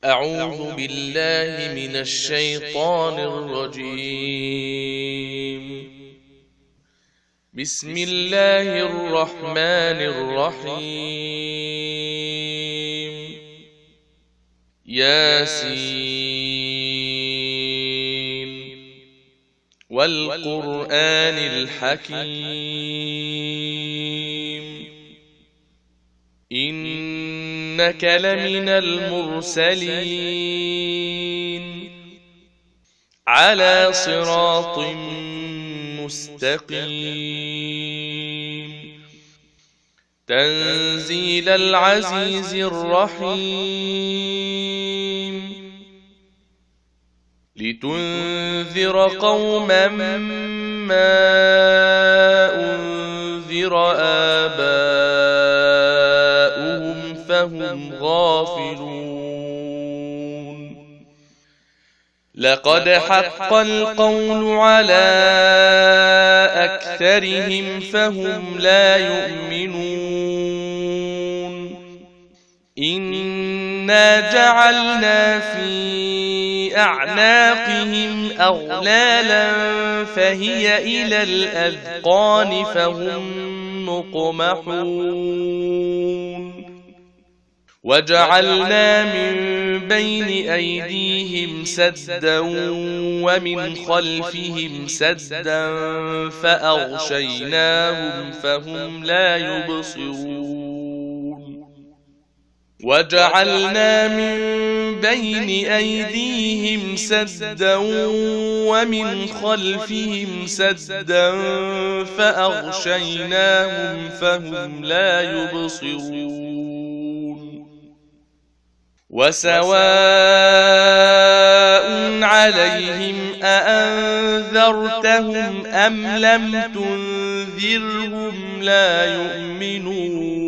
أعوذ بالله من الشيطان الرجيم. بسم الله الرحمن الرحيم. ياسين والقرآن الحكيم إنك لمن المرسلين على صراط مستقيم تنزيل العزيز الرحيم لتنذر قوما ما أنذر آباؤهم فهم غافلون لقد حق القول على أكثرهم فهم لا يؤمنون إنا جعلنا في أعناقهم أغلالا فهي إلى الأذقان فهم مقمحون وجعلنا من بين أيديهم سدا ومن خلفهم سدا فأغشيناهم فهم لا يبصرون وجعلنا من بين أيديهم سدا ومن خلفهم سدا فأغشيناهم فهم لا يبصرون وسواء عليهم أأنذرتهم أم لم تنذرهم لا يؤمنون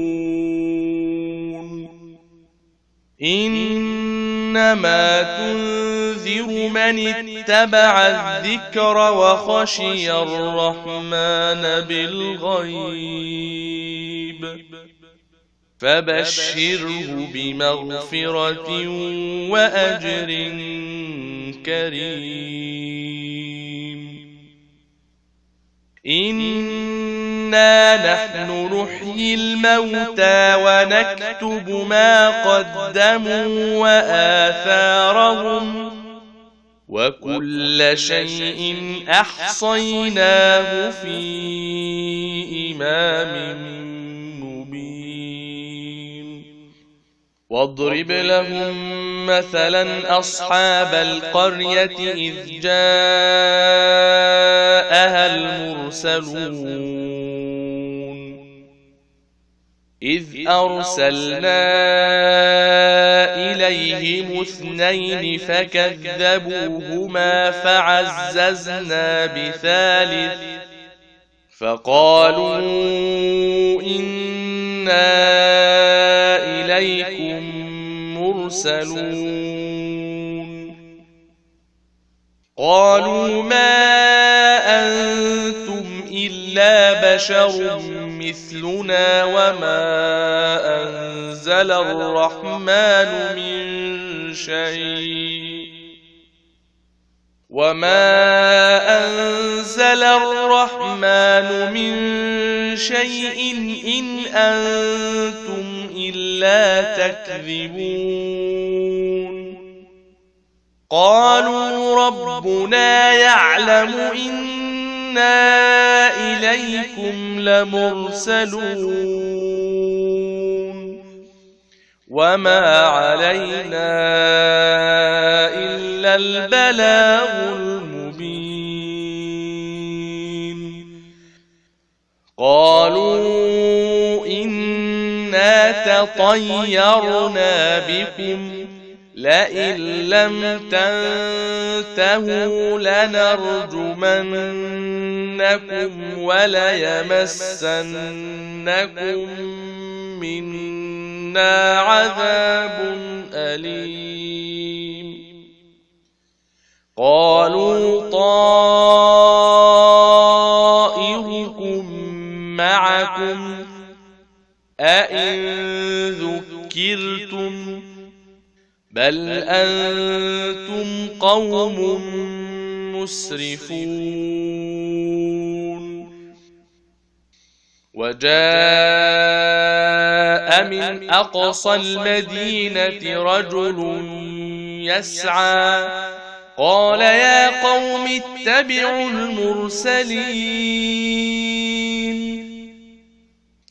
إنما تنذر من اتبع الذكر وخشي الرحمن بالغيب فبشره بمغفرة وأجر كريم إنا نحن نحيي الموتى ونكتب ما قدموا وآثارهم وكل شيء أحصيناه في إمام مبين واضرب لهم مثلا أصحاب القرية إذ جاءها المرسلون إذ أرسلنا إليهم اثنين فكذبوهما فعززنا بثالث فقالوا إنا إليكم مرسلون قالوا ما أنتم إلا بشر مثلنا وما أنزل الرحمن من شيء إن أنتم إلا تكذبون قالوا ربنا يعلم إنا إليكم لمرسلون وما علينا إلا البلاغ المبين قالوا إنا تطيرنا بكم لئن لم تنتهوا لنرجمنكم وليمسنكم منا عذاب أليم قالوا طائركم معكم أئن ذكرتم بل أنتم قوم مسرفون وجاء من أقصى المدينة رجل يسعى قال يا قوم اتبعوا المرسلين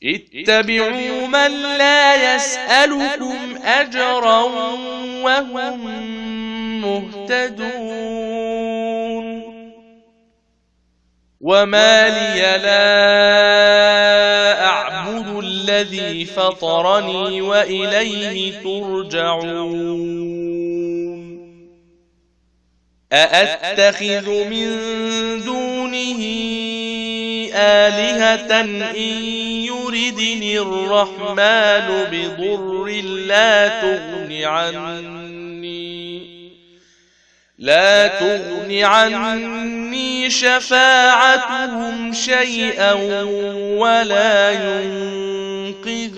اتبعوا من لا يسألكم أجرا وهم مهتدون وما لي لا أعبد الذي فطرني وإليه ترجعون أأتخذ من دونه آلهة إن يردني الرحمن بضر لا تغن عني شفاعتهم شيئا ولا ينقذون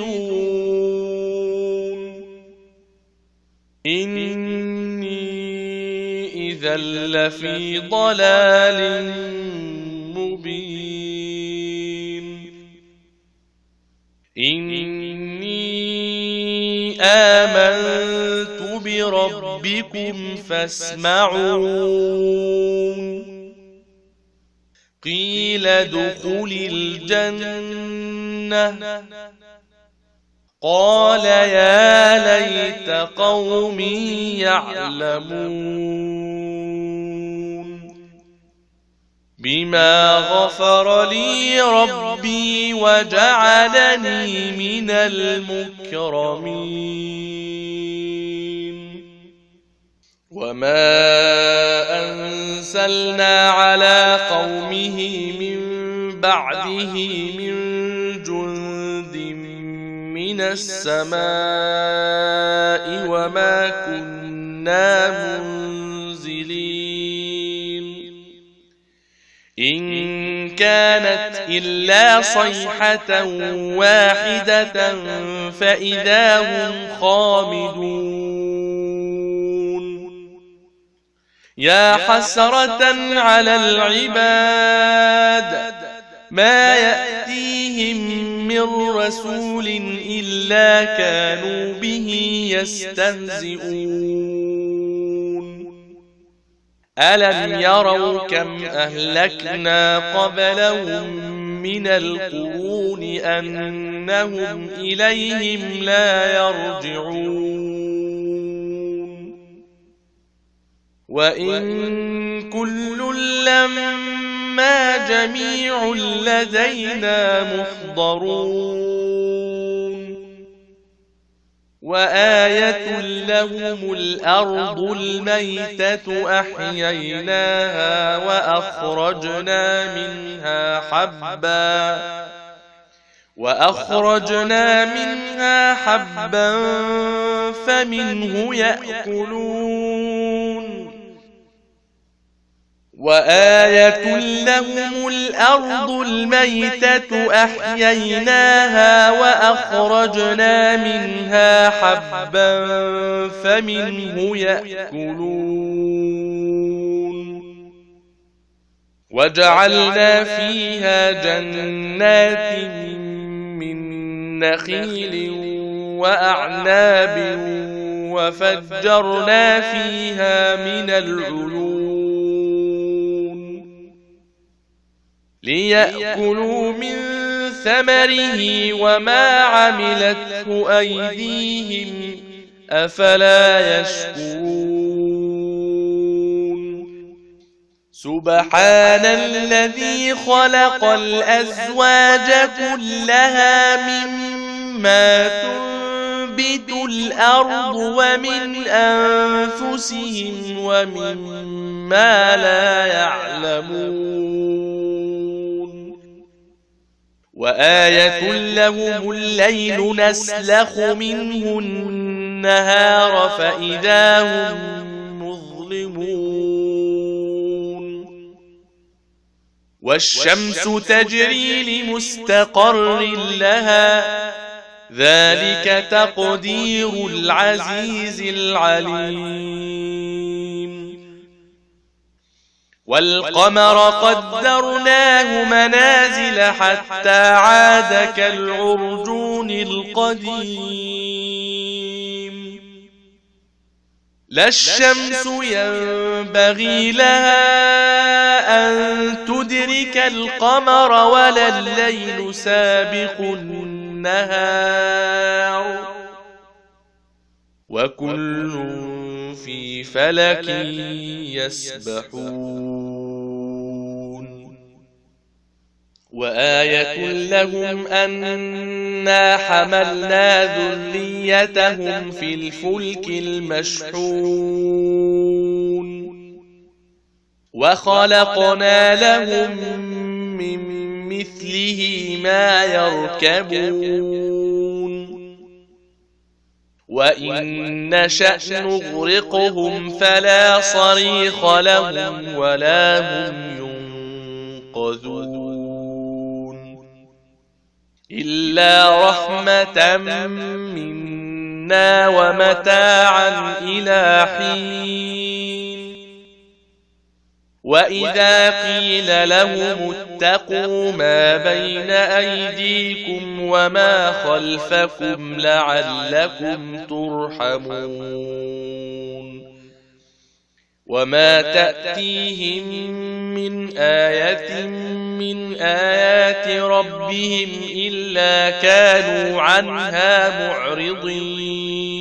إني إذا لفي ضلال مبين إني آمنت بربكم فاسمعون قيل ادخل الجنة قال يا ليت قومي يعلمون بما غفر لي ربي وجعلني من المكرمين وما أنزلنا على قومه من بعده من جند من السماء وما كنا منزلين إن كانت إلا صيحة واحدة فإذا هم خامدون يا حسرة على العباد ما يأتيهم من رسول إلا كانوا به يستهزئون ألم يروا كم أهلكنا قبلهم من القرون أنهم إليهم لا يرجعون وإن كل لما جميع لدينا محضرون وآية لهم الأرض الميتة أحييناها وأخرجنا منها حبا فمنه يأكلون وآية لهم الأرض الميتة أحييناها وأخرجنا منها حبا فمنه يأكلون وجعلنا فيها جنات من نخيل وأعناب وفجرنا فيها من العيون ليأكلوا من ثمره وما عملته أيديهم أفلا يشكرون سبحان الذي خلق الأزواج كلها مما تنبت الأرض ومن أنفسهم ومما لا يعلمون وآية لهم الليل نسلخ منه النهار فإذا هم مظلمون والشمس تجري لمستقر لها ذلك تقدير العزيز العليم والقمر قدرناه منازل حتى عاد كالعرجون القديم لا الشمس ينبغي لها أن تدرك القمر ولا الليل سابق النهار وكل في فلك يسبحون وآية لهم أنا حملنا ذريتهم في الفلك المشحون وخلقنا لهم من مثله ما يركبون وإن نشأ نغرقهم فلا صريخ لهم ولا هم ينقذون إلا رحمة منا ومتاعا إلى حين وإذا قيل لهم اتقوا ما بين أيديكم وما خلفكم لعلكم ترحمون وما تأتيهم من آية من آيات ربهم إلا كانوا عنها معرضين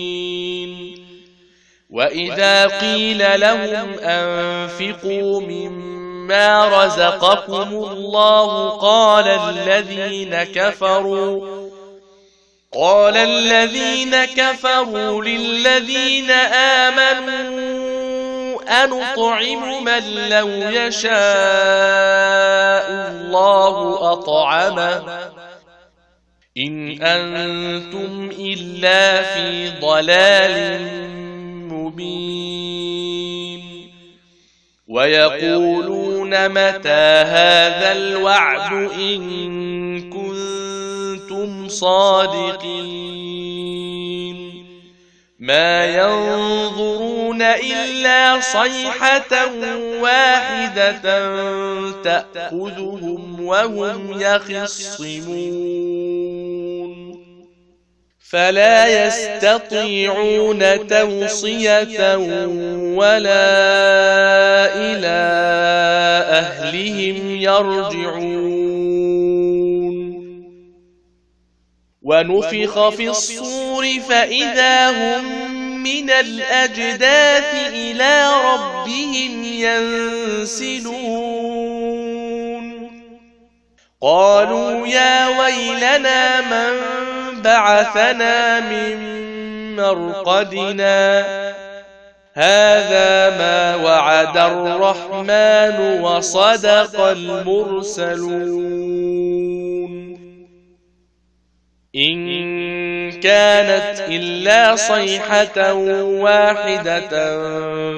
وإذا قيل لهم أنفقوا مما رزقكم الله قال الذين كفروا للذين آمنوا أنطعم من لو يشاء الله أطعمه إن أنتم إلا في ضلال مبين ويقولون متى هذا الوعد إن كنتم صادقين ما ينظرون إلا صيحة واحدة تأخذهم وهم يخصمون فلا يستطيعون توصية ولا إلى أهلهم يرجعون ونفخ في الصور فإذا هم من الأجداث إلى ربهم ينسلون قالوا يا ويلنا من بعثنا من مرقدنا هذا ما وعد الرحمن وصدق المرسلون إن كانت إلا صيحة واحدة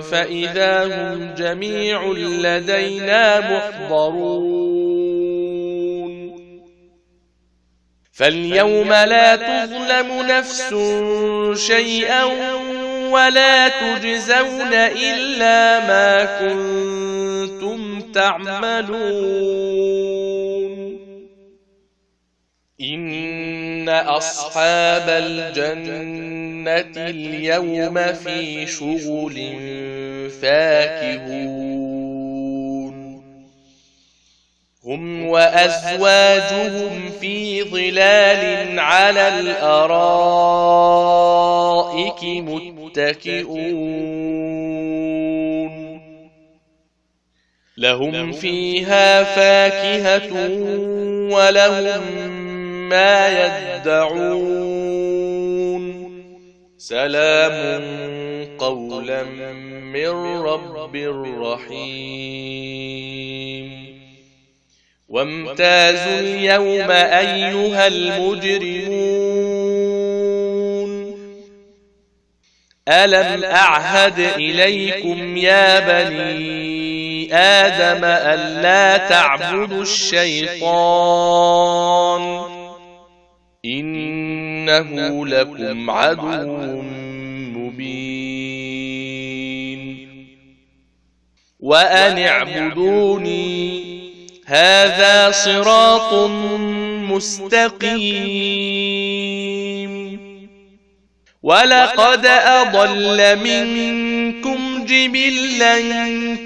فإذا هم جميع لدينا محضرون فاليوم لا تظلم نفس شيئا ولا تجزون إلا ما كنتم تعملون إن أصحاب الجنة اليوم في شغل فاكهون هم وأزواجهم في ظلال على الأرائك متكئون لهم فيها فاكهة ولهم ما يدعون سلام قولا من رب رحيم وامتازوا اليوم أيها المجرمون ألم أعهد إليكم يا بني آدم ألا تعبدوا الشيطان إنه إنه لكم عدو مبين وأن اعبدوني هذا صراط مستقيم ولقد أضل منكم جبلا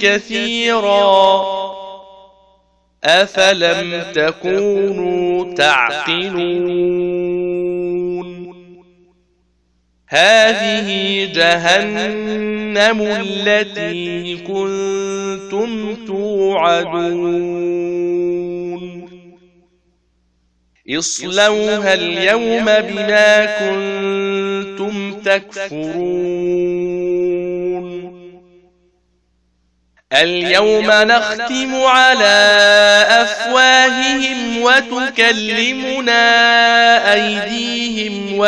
كثيرا أفلم تكونوا تعقلون هذه جهنم التي كنتم توعدون اصلوها اليوم بما كنتم تكفرون اليوم نختم على أفواههم وتكلمنا أيديهم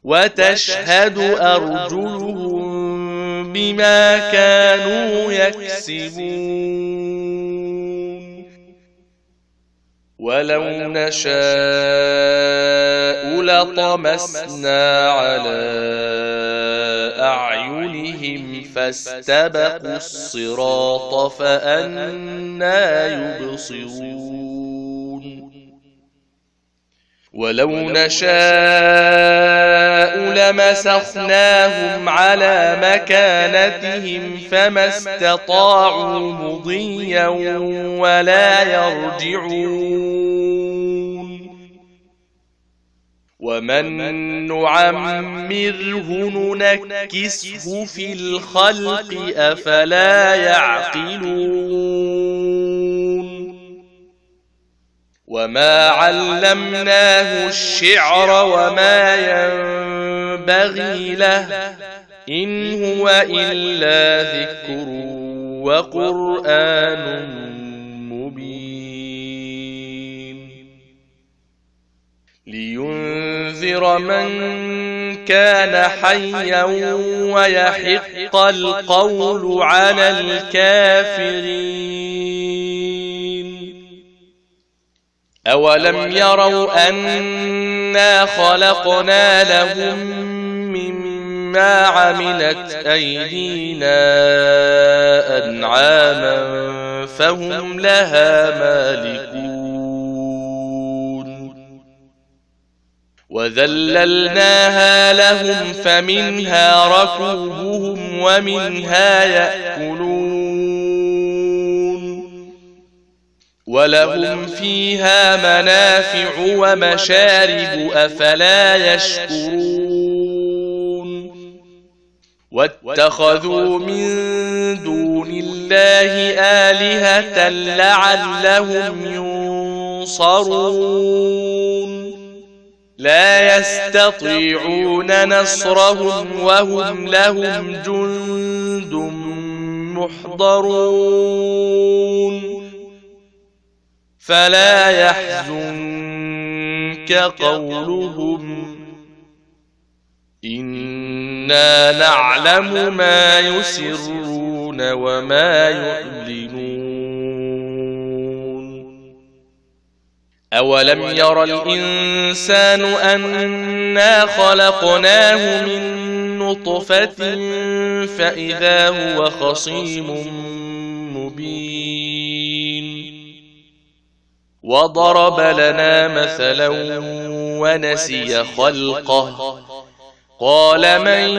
وتشهد أرجلهم بما كانوا يكسبون ولو نشاء لطمسنا على أعينهم فاستبقوا الصراط فأنى يبصرون ولو نشاء لمسخناهم على مكانتهم فما استطاعوا مضيا ولا يرجعون ومن نعمره ننكسه في الخلق أفلا يعقلون وما علمناه الشعر وما ينبغي له إن هو إلا ذكر وقرآن مبين لينذر من كان حيا ويحق القول على الكافرين أولم يروا أنا خلقنا لهم مما عملت أيدينا أنعاما فهم لها مالكون وذللناها لهم فمنها ركوبهم ومنها يأكلون ولهم فيها منافع ومشارب أفلا يشكرون واتخذوا من دون الله آلهة لعلهم ينصرون لا يستطيعون نصرهم وهم لهم جند محضرون فلا يحزنك قولهم إنا نعلم ما يسرون وما يعلنون أولم ير الإنسان أنا خلقناه من نطفة فإذا هو خصيم مبين وضرب لنا مثلا ونسي خلقه قال من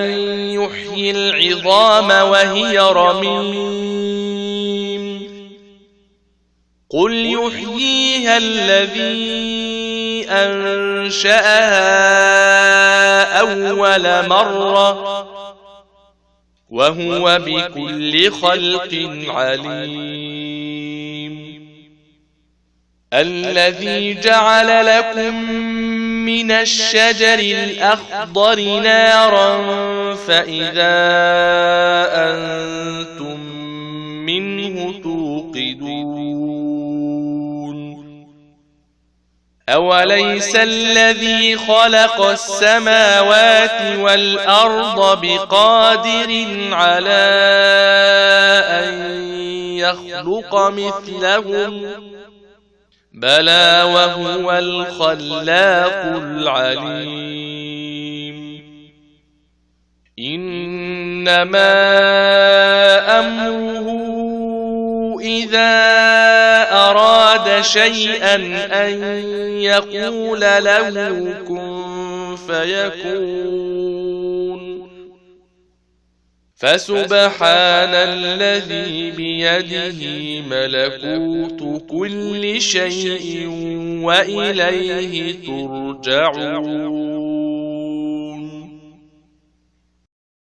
يحيي العظام وهي رميم قل يحييها الذي أنشأها أول مرة وهو بكل خلق عليم الذي جعل لكم من الشجر الأخضر نارا فإذا أنتم منه توقدون أوليس الذي خلق السماوات والأرض بقادر على أن يخلق مثلهم بلى وهو الخلاق العليم إنما أمره إذا أراد شيئا أن يقول له كن فيكون فسبحان الذي بيده ملكوت كل شيء وإليه ترجعون